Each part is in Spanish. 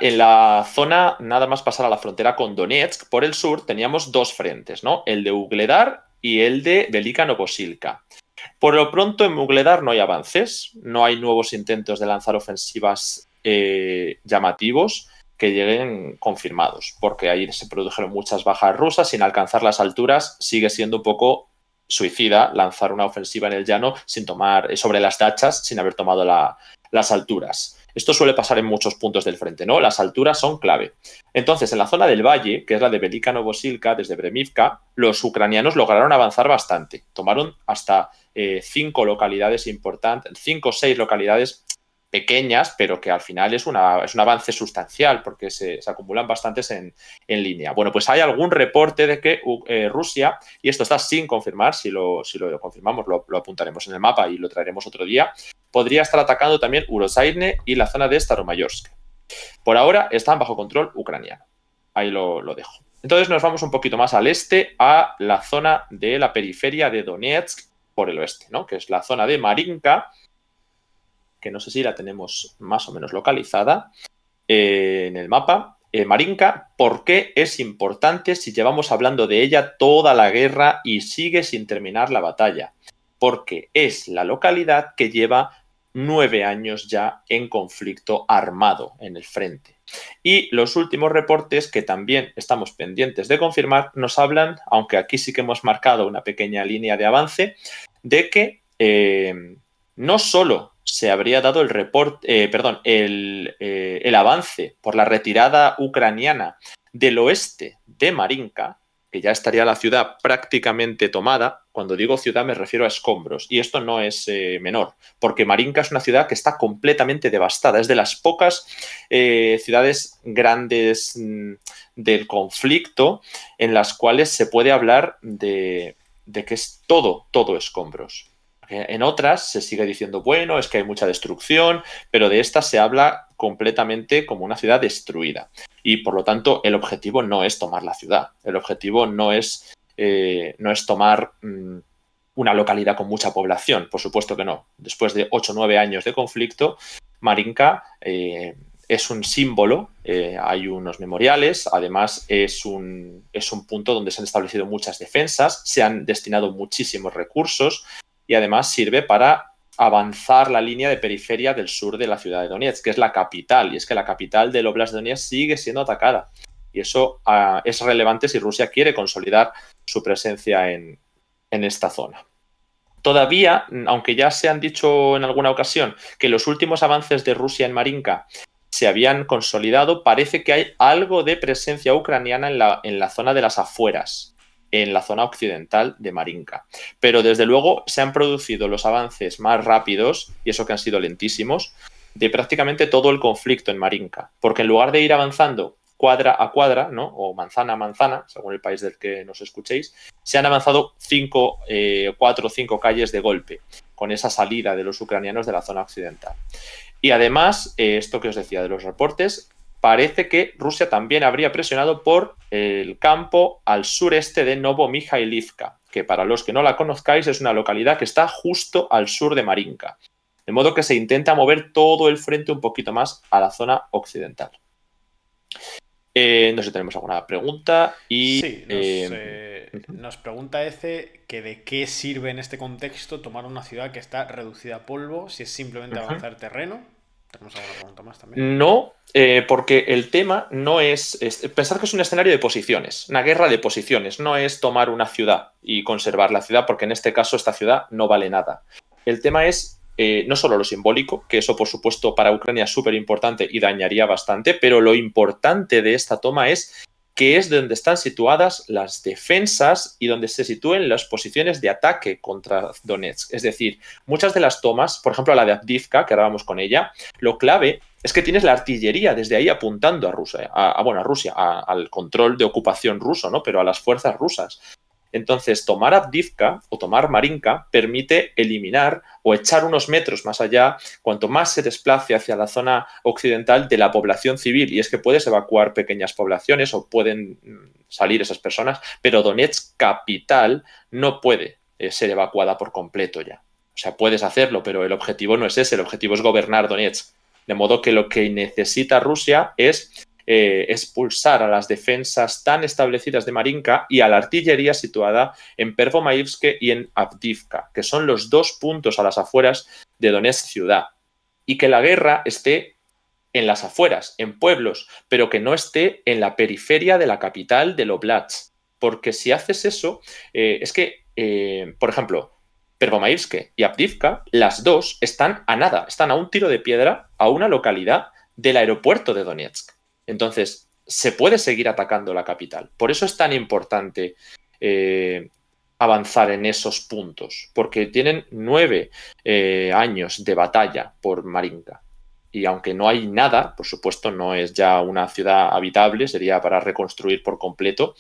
en la zona, nada más pasar a la frontera con Donetsk, por el sur teníamos dos frentes, ¿no? El de Ugledar y el de Velika Novosilka. Por lo pronto, en Mugledar no hay avances, no hay nuevos intentos de lanzar ofensivas llamativos que lleguen confirmados, porque ahí se produjeron muchas bajas rusas. Sin alcanzar las alturas, sigue siendo un poco suicida lanzar una ofensiva en el llano sin tomar sobre las dachas, sin haber tomado las alturas. Esto suele pasar en muchos puntos del frente, ¿no? Las alturas son clave. Entonces, en la zona del valle, que es la de Velika Novosilka, desde Bremivka, los ucranianos lograron avanzar bastante. Tomaron hasta 5 localidades importantes, 5 o 6 localidades pequeñas, pero que al final es un avance sustancial porque se acumulan bastantes en línea. Bueno, pues hay algún reporte de que Rusia, y esto está sin confirmar, si lo confirmamos lo apuntaremos en el mapa y lo traeremos otro día, podría estar atacando también Urosaine y la zona de Staromayorsk. Por ahora están bajo control ucraniano. Ahí lo dejo. Entonces nos vamos un poquito más al este, a la zona de la periferia de Donetsk por el oeste, ¿no? Que es la zona de Marinka, que no sé si la tenemos más o menos localizada en el mapa. Marinka, ¿por qué es importante si llevamos hablando de ella toda la guerra y sigue sin terminar la batalla? Porque es la localidad que lleva 9 años ya en conflicto armado en el frente. Y los últimos reportes, que también estamos pendientes de confirmar, nos hablan, aunque aquí sí que hemos marcado una pequeña línea de avance, de que no solo se habría dado el avance por la retirada ucraniana del oeste de Marinka, que ya estaría la ciudad prácticamente tomada. Cuando digo ciudad me refiero a escombros, y esto no es menor, porque Marinka es una ciudad que está completamente devastada, es de las pocas ciudades grandes del conflicto en las cuales se puede hablar de que es todo escombros. En otras se sigue diciendo, bueno, es que hay mucha destrucción, pero de esta se habla completamente como una ciudad destruida. Y por lo tanto, el objetivo no es tomar la ciudad. El objetivo no es tomar una localidad con mucha población. Por supuesto que no. Después de 8 o 9 años de conflicto, Marinka es un símbolo, hay unos memoriales, además es un punto donde se han establecido muchas defensas, se han destinado muchísimos recursos, y además sirve para avanzar la línea de periferia del sur de la ciudad de Donetsk, que es la capital, y es que la capital del Oblast de Donetsk sigue siendo atacada. Y eso es relevante si Rusia quiere consolidar su presencia en esta zona. Todavía, aunque ya se han dicho en alguna ocasión que los últimos avances de Rusia en Marinka se habían consolidado, parece que hay algo de presencia ucraniana en la zona de las afueras, en la zona occidental de Marinka. Pero desde luego se han producido los avances más rápidos, y eso que han sido lentísimos, de prácticamente todo el conflicto en Marinka. Porque en lugar de ir avanzando cuadra a cuadra, ¿no? O manzana a manzana, según el país del que nos escuchéis, se han avanzado 4 o 5 calles de golpe, con esa salida de los ucranianos de la zona occidental. Y además, esto que os decía de los reportes, parece que Rusia también habría presionado por el campo al sureste de Novomijailivka, que para los que no la conozcáis es una localidad que está justo al sur de Marinka. De modo que se intenta mover todo el frente un poquito más a la zona occidental. No sé si tenemos alguna pregunta. Sí, nos pregunta Ece que de qué sirve en este contexto tomar una ciudad que está reducida a polvo, si es simplemente avanzar terreno. Tenemos alguna pregunta más también. No, porque el tema no es pensar que es un escenario de posiciones, una guerra de posiciones, no es tomar una ciudad y conservar la ciudad, porque en este caso esta ciudad no vale nada. El tema es no solo lo simbólico, que eso por supuesto para Ucrania es súper importante y dañaría bastante, pero lo importante de esta toma es que es donde están situadas las defensas y donde se sitúen las posiciones de ataque contra Donetsk. Es decir, muchas de las tomas, por ejemplo la de Avdiivka, que ahora vamos con ella, lo clave es que tienes la artillería desde ahí apuntando a Rusia, al control de ocupación ruso, ¿no? Pero a las fuerzas rusas. Entonces, tomar Avdiivka o tomar Marinka permite eliminar o echar unos metros más allá, cuanto más se desplace hacia la zona occidental, de la población civil. Y es que puedes evacuar pequeñas poblaciones o pueden salir esas personas, pero Donetsk capital no puede ser evacuada por completo ya. O sea, puedes hacerlo, pero el objetivo no es ese, el objetivo es gobernar Donetsk. De modo que lo que necesita Rusia es expulsar a las defensas tan establecidas de Marinka y a la artillería situada en Pervomaivske y en Avdiivka, que son los dos puntos a las afueras de Donetsk ciudad. Y que la guerra esté en las afueras, en pueblos, pero que no esté en la periferia de la capital del Oblast. Porque si haces eso, es que, por ejemplo, Pervomaivske y Avdiivka, las dos están a nada, están a un tiro de piedra a una localidad del aeropuerto de Donetsk. Entonces, se puede seguir atacando la capital. Por eso es tan importante avanzar en esos puntos, porque tienen 9 años de batalla por Marinka. Y aunque no hay nada, por supuesto, no es ya una ciudad habitable, sería para reconstruir por completo,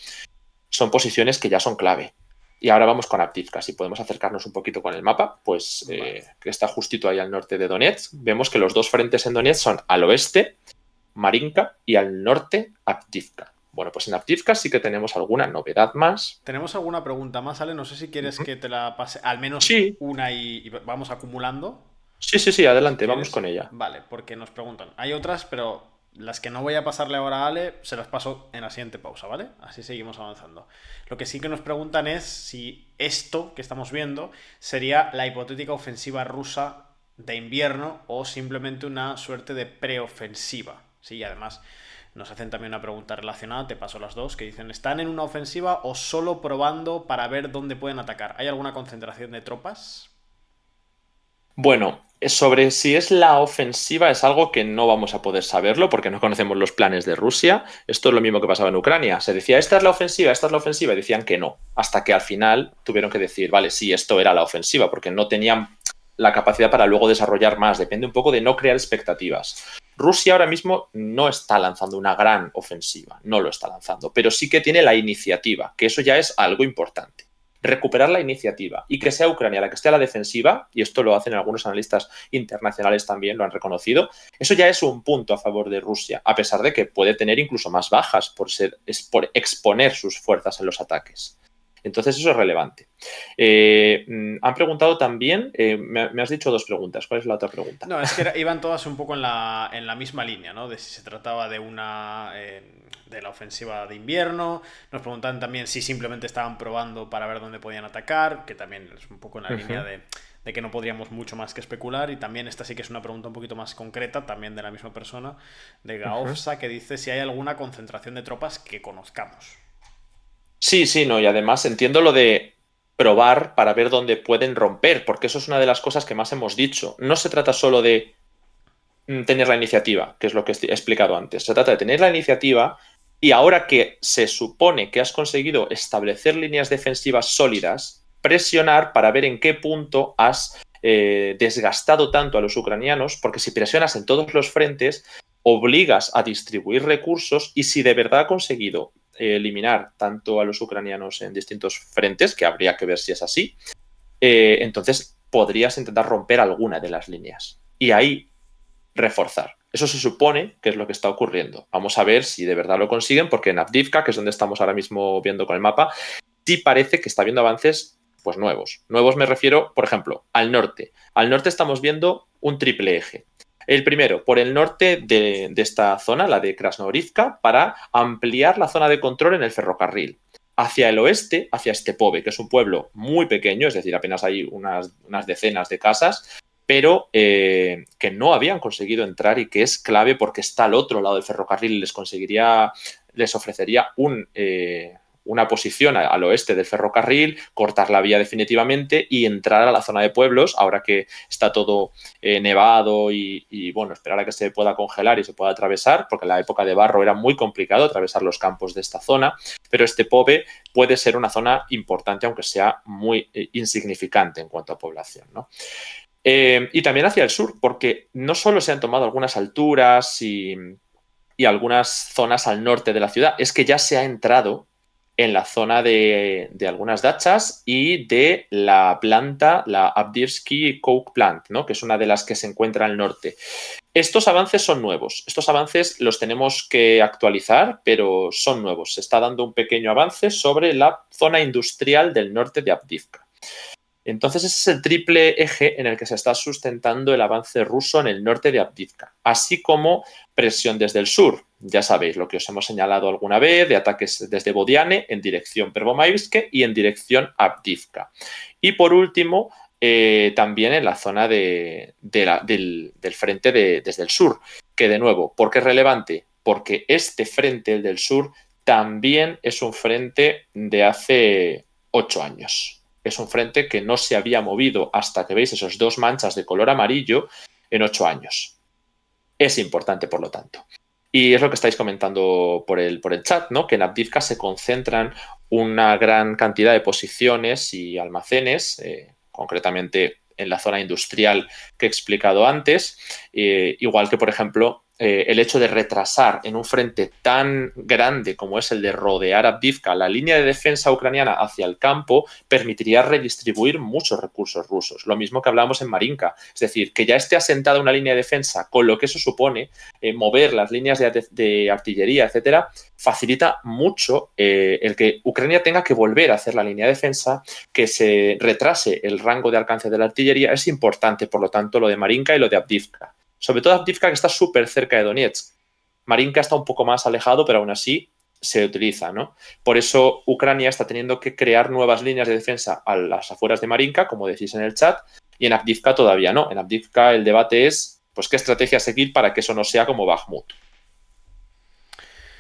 son posiciones que ya son clave. Y ahora vamos con Avdiivka. Si podemos acercarnos un poquito con el mapa, pues que está justito ahí al norte de Donetsk. Vemos que los dos frentes en Donetsk son al oeste, Marinka, y al norte, Avdiivka. Bueno, pues en Avdiivka sí que tenemos alguna novedad más. ¿Tenemos alguna pregunta más, Ale? No sé si quieres que te la pase al menos Sí, una y vamos acumulando. sí, Si adelante, vamos quieres. con ella. Vale, porque nos preguntan. Hay otras, pero las que no voy a pasarle ahora a Ale, se las paso en la siguiente pausa, ¿vale? Así seguimos avanzando. Lo que sí que nos preguntan es si esto que estamos viendo sería la hipotética ofensiva rusa de invierno o simplemente una suerte de preofensiva. Sí, y además nos hacen también una pregunta relacionada, te paso las dos, que dicen, ¿están en una ofensiva o solo probando para ver dónde pueden atacar? ¿Hay alguna concentración de tropas? Bueno, sobre si es la ofensiva es algo que no vamos a poder saberlo porque no conocemos los planes de Rusia. Esto es lo mismo que pasaba en Ucrania. Se decía, esta es la ofensiva, y decían que no. Hasta que al final tuvieron que decir, vale, sí, esto era la ofensiva, porque no tenían la capacidad para luego desarrollar más. Depende un poco de no crear expectativas. Rusia ahora mismo no está lanzando una gran ofensiva, no lo está lanzando, pero sí que tiene la iniciativa, que eso ya es algo importante. Recuperar la iniciativa y que sea Ucrania la que esté a la defensiva, y esto lo hacen algunos analistas internacionales también, lo han reconocido, eso ya es un punto a favor de Rusia, a pesar de que puede tener incluso más bajas por exponer sus fuerzas en los ataques. Entonces eso es relevante. Han preguntado también, me has dicho dos preguntas, ¿cuál es la otra pregunta? No, es que iban todas un poco en la misma línea, ¿no? De si se trataba de una de la ofensiva de invierno. Nos preguntan también si simplemente estaban probando para ver dónde podían atacar, que también es un poco en la línea de que no podríamos mucho más que especular. Y también esta sí que es una pregunta un poquito más concreta, también de la misma persona, de Gaofsa, que dice si hay alguna concentración de tropas que conozcamos. Sí, no, y además entiendo lo de probar para ver dónde pueden romper, porque eso es una de las cosas que más hemos dicho. No se trata solo de tener la iniciativa, que es lo que he explicado antes. Se trata de tener la iniciativa y ahora que se supone que has conseguido establecer líneas defensivas sólidas, presionar para ver en qué punto has desgastado tanto a los ucranianos, porque si presionas en todos los frentes, obligas a distribuir recursos y si de verdad ha conseguido eliminar tanto a los ucranianos en distintos frentes, que habría que ver si es así, entonces podrías intentar romper alguna de las líneas. Y ahí reforzar. Eso se supone que es lo que está ocurriendo. Vamos a ver si de verdad lo consiguen, porque en Avdiivka, que es donde estamos ahora mismo viendo con el mapa, sí parece que está habiendo avances pues nuevos. Nuevos me refiero, por ejemplo, al norte. Al norte estamos viendo un triple eje. El primero, por el norte de esta zona, la de Krasnohorivka, para ampliar la zona de control en el ferrocarril. Hacia el oeste, hacia Stepove, que es un pueblo muy pequeño, es decir, apenas hay unas decenas de casas, pero que no habían conseguido entrar y que es clave porque está al otro lado del ferrocarril y les ofrecería una posición al oeste del ferrocarril, cortar la vía definitivamente y entrar a la zona de pueblos, ahora que está todo nevado y bueno, esperar a que se pueda congelar y se pueda atravesar, porque en la época de barro era muy complicado atravesar los campos de esta zona, pero Stepove puede ser una zona importante, aunque sea muy insignificante en cuanto a población, ¿no? Y también hacia el sur, porque no solo se han tomado algunas alturas y algunas zonas al norte de la ciudad, es que ya se ha entrado en la zona de algunas dachas y de la planta, la Avdiivsky Coke Plant, ¿no? Que es una de las que se encuentra al norte. Estos avances son nuevos. Estos avances los tenemos que actualizar, pero son nuevos. Se está dando un pequeño avance sobre la zona industrial del norte de Avdiivka. Entonces ese es el triple eje en el que se está sustentando el avance ruso en el norte de Avdiivka, así como presión desde el sur. Ya sabéis lo que os hemos señalado alguna vez, de ataques desde Bodiane en dirección Pervomaivske y en dirección Avdiivka. Y por último, también en la zona del frente desde el sur, que de nuevo, ¿por qué es relevante? Porque este frente, el del sur, también es un frente de hace 8 años. Es un frente que no se había movido hasta que veis esos 2 manchas de color amarillo en 8 años. Es importante, por lo tanto. Y es lo que estáis comentando por el chat, ¿no? Que en Avdiivka se concentran una gran cantidad de posiciones y almacenes, concretamente en la zona industrial que he explicado antes, igual que, por ejemplo, el hecho de retrasar en un frente tan grande como es el de rodear Avdiivka la línea de defensa ucraniana hacia el campo permitiría redistribuir muchos recursos rusos. Lo mismo que hablábamos en Marinka, es decir, que ya esté asentada una línea de defensa con lo que eso supone, mover las líneas de artillería, etcétera, facilita mucho el que Ucrania tenga que volver a hacer la línea de defensa, que se retrase el rango de alcance de la artillería. Es importante, por lo tanto, lo de Marinka y lo de Avdiivka. Sobre todo Avdiivka, que está súper cerca de Donetsk. Marinka está un poco más alejado, pero aún así se utiliza, ¿no? Por eso Ucrania está teniendo que crear nuevas líneas de defensa a las afueras de Marinka, como decís en el chat, y en Avdiivka todavía no. En Avdiivka el debate es, pues, qué estrategia seguir para que eso no sea como Bakhmut.